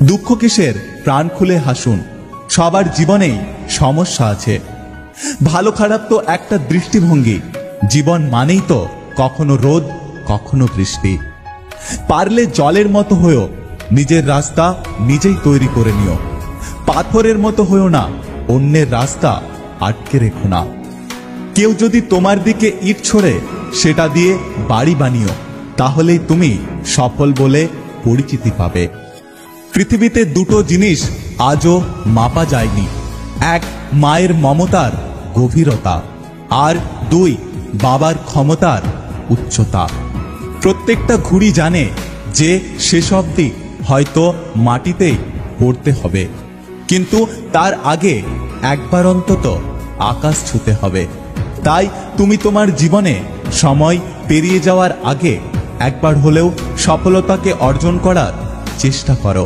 দুঃখ কিসের, প্রাণ খুলে হাসুন। সবার জীবনেই সমস্যা আছে। ভালো খারাপ তো একটা দৃষ্টিভঙ্গি। জীবন মানেই তো কখনো রোদ, কখনো বৃষ্টি। পারলে জলের মতো হয়েও নিজের রাস্তা নিজেই তৈরি করে নিও। পাথরের মতো হয়েও না, অন্যের রাস্তা আটকে রেখো না। কেউ যদি তোমার দিকে ইট ছোড়ে, সেটা দিয়ে বাড়ি বানিও, তাহলেই তুমি সফল বলে পরিচিতি পাবে। পৃথিবীতে দুটো জিনিস আজও মাপা যায়নি, এক মায়ের মমতার গভীরতা, আর দুই বাবার ক্ষমতার উচ্চতা। প্রত্যেকটা ঘুড়ি জানে যে শেষ অবধি হয়তো মাটিতেই পড়তে হবে, কিন্তু তার আগে একবার অন্তত আকাশ ছুঁতে হবে। তাই তুমি তোমার জীবনে সময় পেরিয়ে যাওয়ার আগে একবার হলেও সফলতাকে অর্জন করার চেষ্টা করো।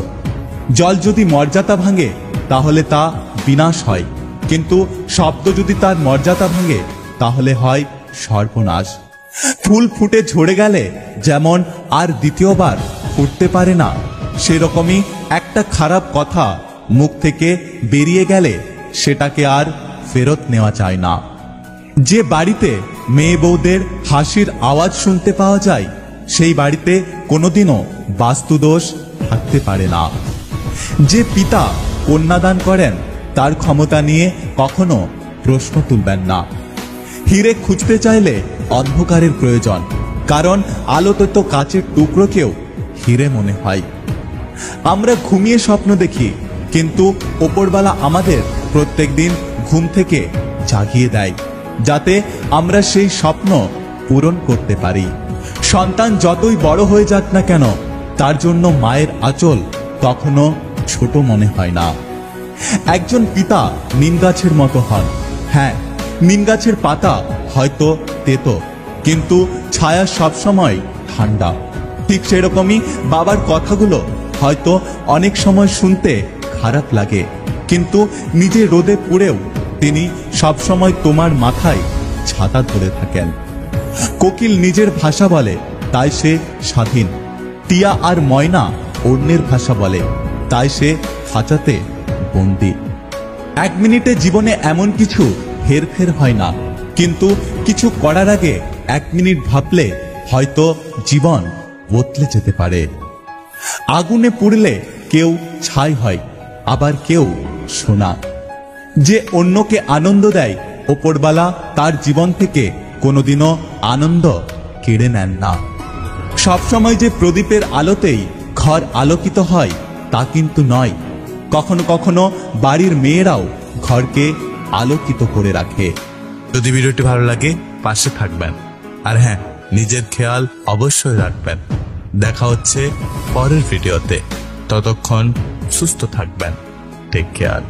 জল যদি মর্যাদা ভাঙে তাহলে তা বিনাশ হয়, কিন্তু শব্দ যদি তার মর্যাদা ভাঙে তাহলে হয় সর্বনাশ। ফুল ফুটে ঝরে গেলে যেমন আর দ্বিতীয়বার ফুটতে পারে না, সেরকমই একটা খারাপ কথা মুখ থেকে বেরিয়ে গেলে সেটাকে আর ফেরত নেওয়া যায় না। যে বাড়িতে মেয়ে বউদের হাসির আওয়াজ শুনতে পাওয়া যায়, সেই বাড়িতে কোনোদিনও বাস্তুদোষ থাকতে পারে না। যে পিতা কন্যাদান করেন, তার ক্ষমতা নিয়ে কখনো প্রশ্ন তুলবেন না। হিরে খুঁজতে চাইলে অন্ধকারের প্রয়োজন, কারণ আলোতে তো কাচের টুকরোকেও হিরে মনে হয়। আমরা ঘুমিয়ে স্বপ্ন দেখি, কিন্তু ওপরওয়ালা আমাদের প্রত্যেকদিন ঘুম থেকে জাগিয়ে দেয়, যাতে আমরা সেই স্বপ্ন পূরণ করতে পারি। সন্তান যতই বড় হয়ে যাক না কেন, তার জন্য মায়ের আঁচল কখনো ছোট মনে হয় না। একজন পিতা নিম গাছের মতো হন। হ্যাঁ, নিম গাছের পাতা হয়তো তেতো, কিন্তু ছায়া সবসময় ঠান্ডা। ঠিক সেরকমই বাবার কথাগুলো হয়তো অনেক সময় শুনতে খারাপ লাগে, কিন্তু নিজে রোদে পুড়েও তিনি সবসময় তোমার মাথায় ছাতা ধরে থাকেন। কোকিল নিজের ভাষা বলে, তাই সে স্বাধীন। টিয়া আর ময়না অন্যের ভাষা বলে, তাই সে খাঁচাতে বন্দি। এক মিনিটে জীবনে এমন কিছু হেরফের হয় না, কিন্তু কিছু করার আগে এক মিনিট ভাবলে হয়তো জীবন বদলে যেতে পারে। আগুনে পুড়লে কেউ ছাই হয়, আবার কেউ সোনা। যে অন্যকে আনন্দ দেয়, ওপরওয়ালা তার জীবন থেকে কোনোদিনও আনন্দ কেড়ে নেন না। সবসময় যে প্রদীপের আলোতেই ঘর আলোকিত হয় তা কিন্তু নয়। কখনো কখনো বাড়ির মেয়েরাও ঘরকে আলোকিত করে রাখে। যদি ভিডিওটি ভালো লাগে পাশে থাকবেন, আর হ্যাঁ, নিজের খেয়াল অবশ্যই রাখবেন। দেখা হচ্ছে পরের ভিডিওতে। ততক্ষণ সুস্থ থাকবেন। Take care.